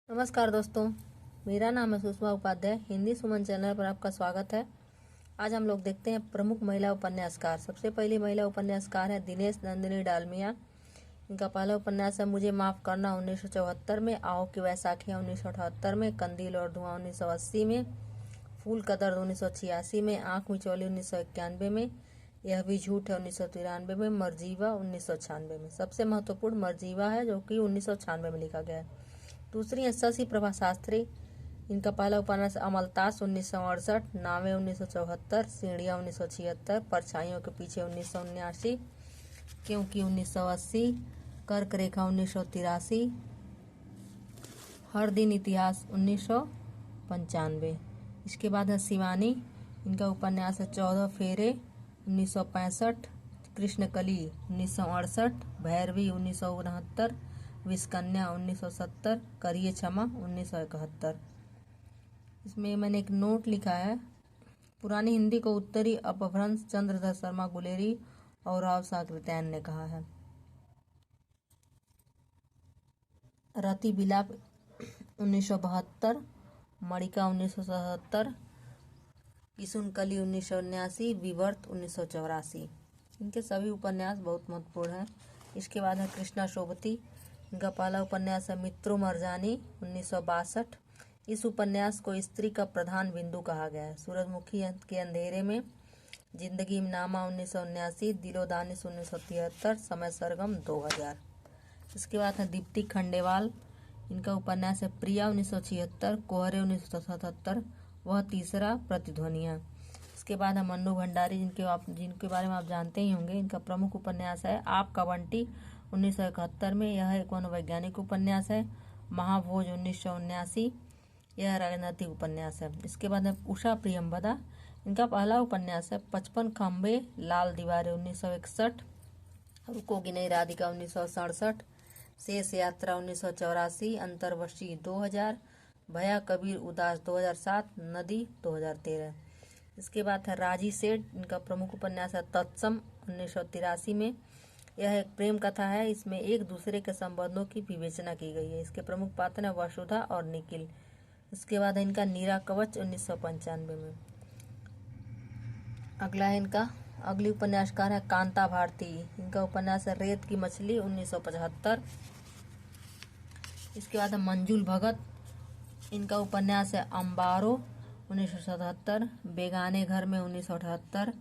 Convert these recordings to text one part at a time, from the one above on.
नमस्कार दोस्तों, मेरा नाम है सुषमा उपाध्याय। हिंदी सुमन चैनल पर आपका स्वागत है। आज हम लोग देखते हैं प्रमुख महिला उपन्यासकार। सबसे पहली महिला उपन्यासकार है दिनेश नंदिनी डालमिया। इनका पहला उपन्यास है मुझे माफ़ करना 1974 में, आओ की वैसाखियाँ 1978 में, कंदील और धुआं 1980 में, फूल का दर्द 1986 में, आँख मिचौली 1991 में, यह भी झूठ है 1993 में, मरजीवा 1996 में। सबसे महत्वपूर्ण मरजीवा है जो कि 1996 में लिखा गया है। दूसरी है शशि प्रभा शास्त्री। इनका पहला उपन्यास अमलतास 1968, नावे 1974, सीढ़ियाँ 1976, परछाइयों के पीछे 1979, क्योंकि 1980, कर्क रेखा 1983, हर दिन इतिहास 1995। इसके बाद है शिवानी। इनका उपन्यास है 14 फेरे 1965, कृष्णकली 1968, भैरवी 1969, विषकन्या 1970, करिए क्षमा 1971। इसमें मैंने एक नोट लिखा है, पुरानी हिंदी को उत्तरी अपभ्रंश चंद्रधर शर्मा गुलेरी और राव साकृत्यायन ने कहा है। रति बिलाप 1972, मणिका 1977, किशुनकली 1979, विवर्त 1984। इनके सभी उपन्यास बहुत महत्वपूर्ण हैं। इसके बाद है कृष्णा शोभती। इनका पहला उपन्यास है मित्रो मरजानी 1962। इस उपन्यास को स्त्री का प्रधान बिंदु कहा गया है। सूरजमुखी के अंधेरे में, जिंदगी में नामा 1979, दिलो दानिश 1973, समय सरगम 2000। इसके बाद है दीप्ति खंडेवाल। इनका उपन्यास है प्रिया 1976, कोहरे 1977, वह तीसरा, प्रतिध्वनियाँ। इसके बाद है मन्नू भंडारी, जिनके बारे में आप जानते ही होंगे। इनका प्रमुख उपन्यास है आपका बंटी 1971 में, यह एक मनोवैज्ञानिक उपन्यास है। महाभोज 1979, यह राजनैतिक उपन्यास है। इसके बाद है उषा प्रियंवदा। इनका पहला उपन्यास है 55 खंबे लाल दीवारें 1961, रुकोगी नहीं राधिका 1967, शेष यात्रा 1984, अंतर्वशी 2000, भया कबीर उदास 2007, नदी 2013। इसके बाद है राजी सेठ। इनका प्रमुख उपन्यास है तत्सम 1983 में, यह एक प्रेम कथा है। इसमें एक दूसरे के संबंधों की विवेचना की गई है। इसके प्रमुख पात्र हैं वसुधा और निखिल। इसके बाद है इनका नीरा कवच 1995 में। अगला है इनका अगली उपन्यासकार है कांता भारती। इनका उपन्यास है रेत की मछली 1975। इसके बाद है मंजुल भगत। इनका उपन्यास है अंबारो 1977, बेगाने घर में 1978,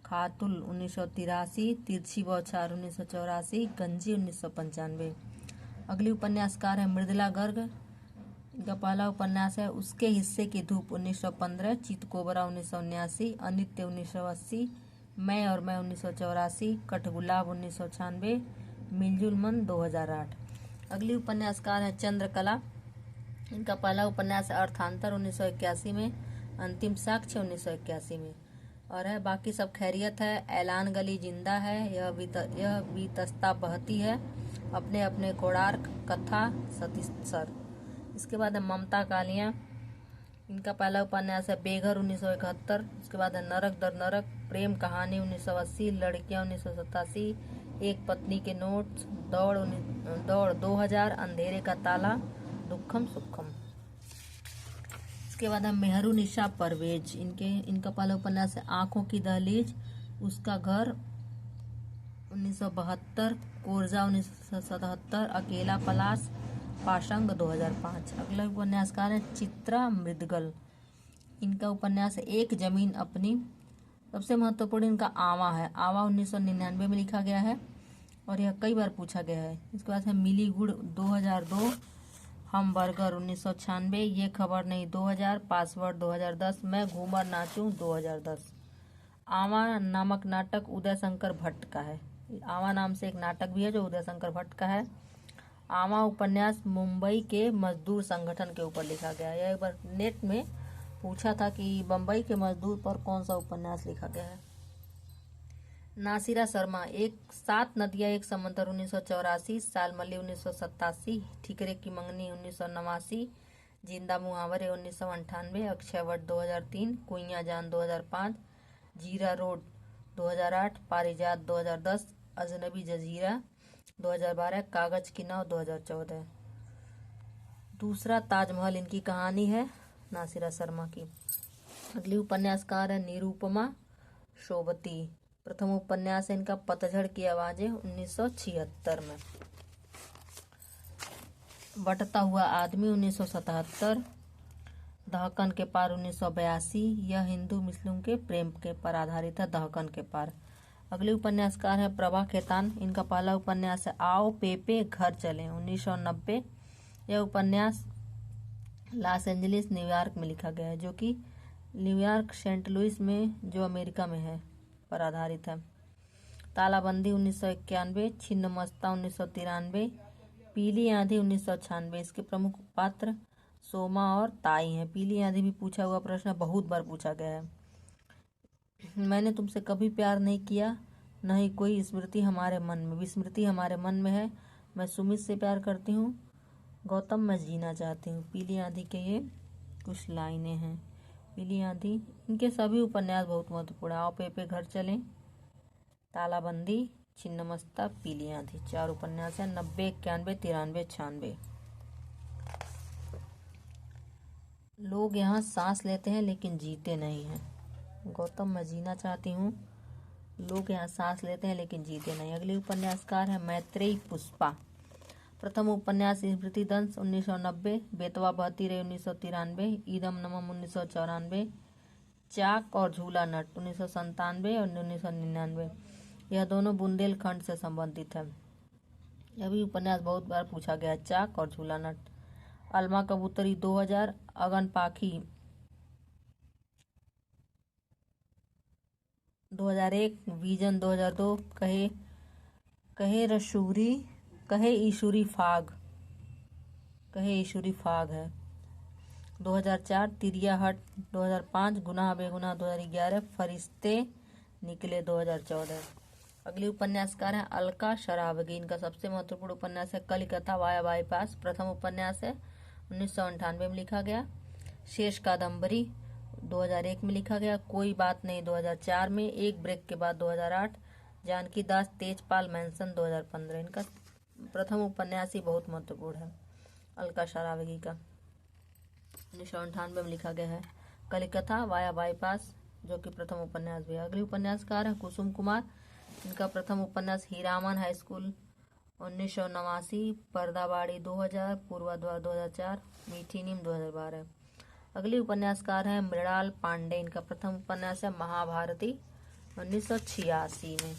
खातुल 1983, तिरछी बौछार 1984, गंजी 1995। अगली उपन्यासकार है मृदुला गर्ग। इनका पहला उपन्यास है उसके हिस्से की धूप 1915, चितकोबरा 1979, अनित्य 1980, मैं और मैं 1984, कठगुलाब 1996, मिलजुल मन 2008। अगली उपन्यासकार है चंद्रकला। इनका पहला उपन्यास है अर्थांतर 1981 में, अंतिम साक्ष्य 1981 में। और है बाकी सब खैरियत है, ऐलान गली जिंदा है, यह भी तस्ता बहती है, अपने अपने कोणार्क, कथा, सतीश सर। इसके बाद है ममता कालिया। इनका पहला उपन्यास है बेघर 1971। उसके बाद है नरक दर नरक, प्रेम कहानी 1980, लड़कियां 1987, एक पत्नी के नोट्स, दौड़ 2000, अंधेरे का ताला, दुखम सुखम। इसके बाद है मेहरू निशा परवेज। इनका पहला उपन्यास है आंखों की दहलीज, उसका घर 1972, कोरजा 1977, अकेला पलाश, पाशंग 2005। अगला उपन्यासकार है चित्रा मृदगल। इनका उपन्यास है एक जमीन अपनी। सबसे महत्वपूर्ण इनका आवा है। आवा 1999 में लिखा गया है और यह कई बार पूछा गया है। इसके बाद है मिली गुड़ 2002, हम बर्गर 1996, ये खबर नहीं 2000, पासवर्ड 2010, मैं घूमर नाचूं 2010। आवा नामक नाटक उदय शंकर भट्ट का है। आवा नाम से एक नाटक भी है जो उदय शंकर भट्ट का है। आवा उपन्यास मुंबई के मजदूर संगठन के ऊपर लिखा गया है। यह एक बार नेट में पूछा था कि बम्बई के मजदूर पर कौन सा उपन्यास लिखा गया है। नासिरा शर्मा, एक 7 नदियाँ एक समंदर 1984, सालमली 1987, ठिकरे की मंगनी 1989, जिंदा मुहावरे 1998, अक्षयवट 2003, कुइयाँ जान 2005, जीरा रोड 2008, पारिजात 2010, अजनबी जजीरा 2012, कागज की नाव 2014। दूसरा ताजमहल इनकी कहानी है नासिरा शर्मा की। अगली उपन्यासकार है निरुपमा शोभती। प्रथम उपन्यास है इनका पतझड़ की आवाजें 1976 में। बटता हुआ आदमी 1977। दहकन के पार 1982। यह हिंदू मुस्लिम के प्रेम के पर आधारित है, दहकन के पार। अगले उपन्यासकार है प्रभा खेतान। इनका पहला उपन्यास है आओ पेपे घर चले 1990। यह उपन्यास लॉस एंजलिस न्यूयॉर्क में लिखा गया है, जो कि न्यूयॉर्क सेंट लुइस में जो अमेरिका में है पर आधारित है। तालाबंदी 1991। छिन्नमस्ता 1993। पीली आंधी 1996। इसके प्रमुख पात्र सोमा और ताई हैं। पीली आंधी भी पूछा हुआ प्रश्न बहुत बार पूछा गया है। मैंने तुमसे कभी प्यार नहीं किया, न ही कोई स्मृति हमारे मन में, विस्मृति हमारे मन में है। मैं सुमित से प्यार करती हूँ, गौतम मैं जीना चाहती हूँ। पीली आंधी के ये कुछ लाइनें हैं। पीली आंधी, इनके सभी उपन्यास बहुत महत्वपूर्ण। आओ पेपे घर चलें, तालाबंदी, छिन्नमस्ता, पीली आंधी, 4 उपन्यास हैं। 90, 91, 93, 96। लोग यहाँ सांस लेते हैं लेकिन जीते नहीं हैं। गौतम मैं जीना चाहती हूँ। लोग यहाँ सांस लेते हैं लेकिन जीते नहीं। अगली उपन्यासकार है मैत्रेयी पुष्पा। प्रथम उपन्यास स्मृति दंश 1990। बेतवा बहती रही 1993। ईदम नमम 1994। चाक और झूला नट 1997 और 1999। यह दोनों बुंदेलखंड से संबंधित है। यह भी उपन्यास बहुत बार पूछा गया है, चाक और झूला नट। अलमा कबूतरी 2000। अगन पाखी 2001। विजन 2002। कहे ईशुरी फाग है 2004। तिरिया हट 2005। गुनाह बेगुनाह 2011। फरिश्ते निकले 2014। अगली उपन्यासकार है अलका शरावगी। इनका सबसे महत्वपूर्ण उपन्यास है कलिकथा वाया बाईपास। प्रथम उपन्यास है 1998 में लिखा गया। शेष कादम्बरी 2001 में लिखा गया। कोई बात नहीं 2004 में। एक ब्रेक के बाद 2008। जानकी दास तेजपाल मैंसन 2015। इनका प्रथम उपन्यास ही बहुत महत्वपूर्ण है अलका शरावगी का, 1998 में लिखा गया है। कलिकथा वाया बाईपास, जो कि प्रथम उपन्यास भी है। अगली उपन्यासकार है कुसुम कुमार। इनका प्रथम उपन्यास हीरामन हाई स्कूल 1989। पर्दाबाड़ी 2000। पूर्वाद्वार 2004। मीठी नीम 2012। अगली उपन्यासकार है मृणाल पांडे। इनका प्रथम उपन्यास है महाभारती 1986 में।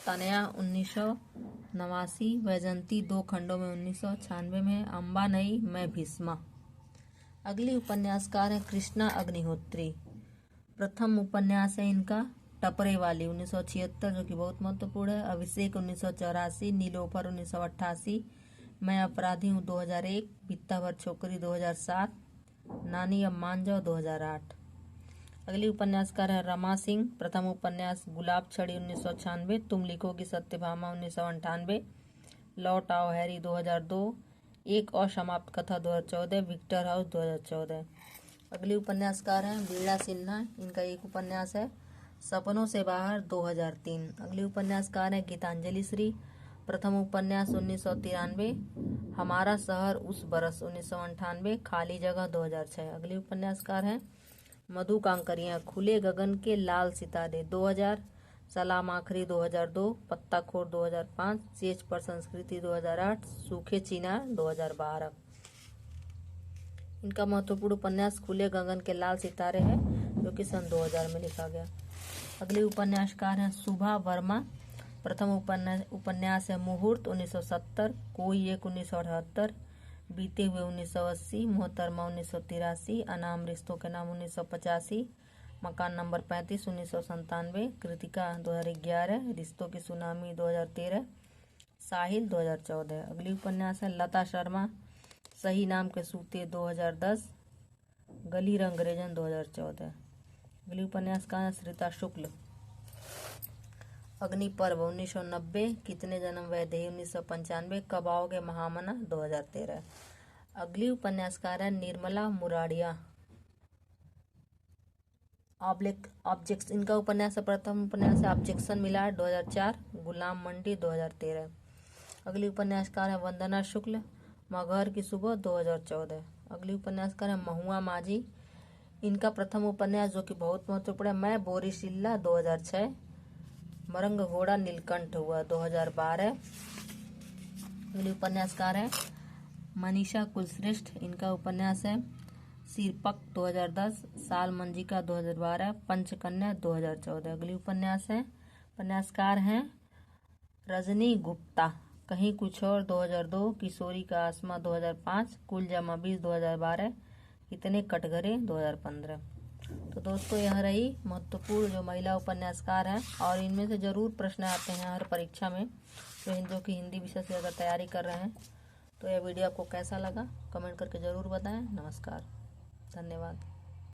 तनया 1989। वैजंती 2 खंडों में 1996 में। अम्बा नहीं मैं भीष्मा। अगली उपन्यासकार है कृष्णा अग्निहोत्री। प्रथम उपन्यास है इनका टपरे वाली 1976, जो कि बहुत महत्वपूर्ण है। अभिषेक 1984। नीलोफर 1988। मैं अपराधी हूँ 2001। बित्ता भर छोकरी 2007। नानी अब मान जाओ 2008। अगली उपन्यासकार है रमा सिंह। प्रथम उपन्यास गुलाब छड़ी 1996। तुम लिखोगी सत्यभामा 1998। लौट आओ हैरी 2002। एक अशमाप्त कथा 2014। Victor House 2014। अगली उपन्यासकार हैं वीणा सिन्हा। इनका एक उपन्यास है सपनों से बाहर 2003। अगली उपन्यासकार हैं गीतांजलि श्री। प्रथम उपन्यास 1993। हमारा शहर उस बरस 1998। खाली जगह 2006। अगली उपन्यासकार हैं मधु कांकरिया। खुले गगन के लाल सितारे 2000। सलाम आखिरी 2002। पत्ताखोर 2005। सेज पर संस्कृति 2008। सूखे चिनार 2012। इनका महत्वपूर्ण उपन्यास खुले गगन के लाल सितारे है, जो कि सन 2000 में लिखा गया। अगले उपन्यासकार हैं सुभा वर्मा। प्रथम उपन्यास है मुहूर्त 1970। कोई एक 1978। बीते हुए 1980। मोहतरमा 1983। अनाम रिश्तों के नाम 1985। मकान नंबर 35 1997। कृतिका 2011। रिश्तों की सुनामी 2013। साहिल 2014। अगली उपन्यास है लता शर्मा। सही नाम के सूते 2010। गली रंगरेजन 2014। अगली उपन्यासकार है श्रिता शुक्ल। अग्नि पर्व 1990। कितने जन्म वैदेही 1995। कब आओगे महामना 2013। अगली उपन्यासकार है निर्मला मुराडिया। ऑब्जेक्ट इनका उपन्यास प्रथम उपन्यास है ऑब्जेक्शन मिलार 2004। गुलाम मंडी 2013। अगली उपन्यासकार है वंदना शुक्ल, मगहर की सुबह 2014। अगली उपन्यासकार है महुआ माझी, इनका प्रथम उपन्यास जो कि बहुत महत्वपूर्ण है मैं बोरिसिल्ला 2006। मरंग घोड़ा नीलकंठ हुआ 2012। अगली उपन्यासकार है मनीषा कुलश्रेष्ठ, इनका उपन्यास है सिरपक 2010, साल मंजिका 2012, पंचकन्या 2014। अगली उपन्यासकार हैं रजनी गुप्ता, कहीं कुछ और 2002, किशोरी का आसमां 2005, कुल जमा 20 2012, इतने कटघरे 2015। तो दोस्तों यह रही महत्वपूर्ण जो महिला उपन्यासकार हैं और इनमें से जरूर प्रश्न आते हैं हर परीक्षा में, तो जो कि हिंदी विषय से अगर तैयारी कर रहे हैं। तो यह वीडियो आपको कैसा लगा कमेंट करके ज़रूर बताएं। नमस्कार, धन्यवाद।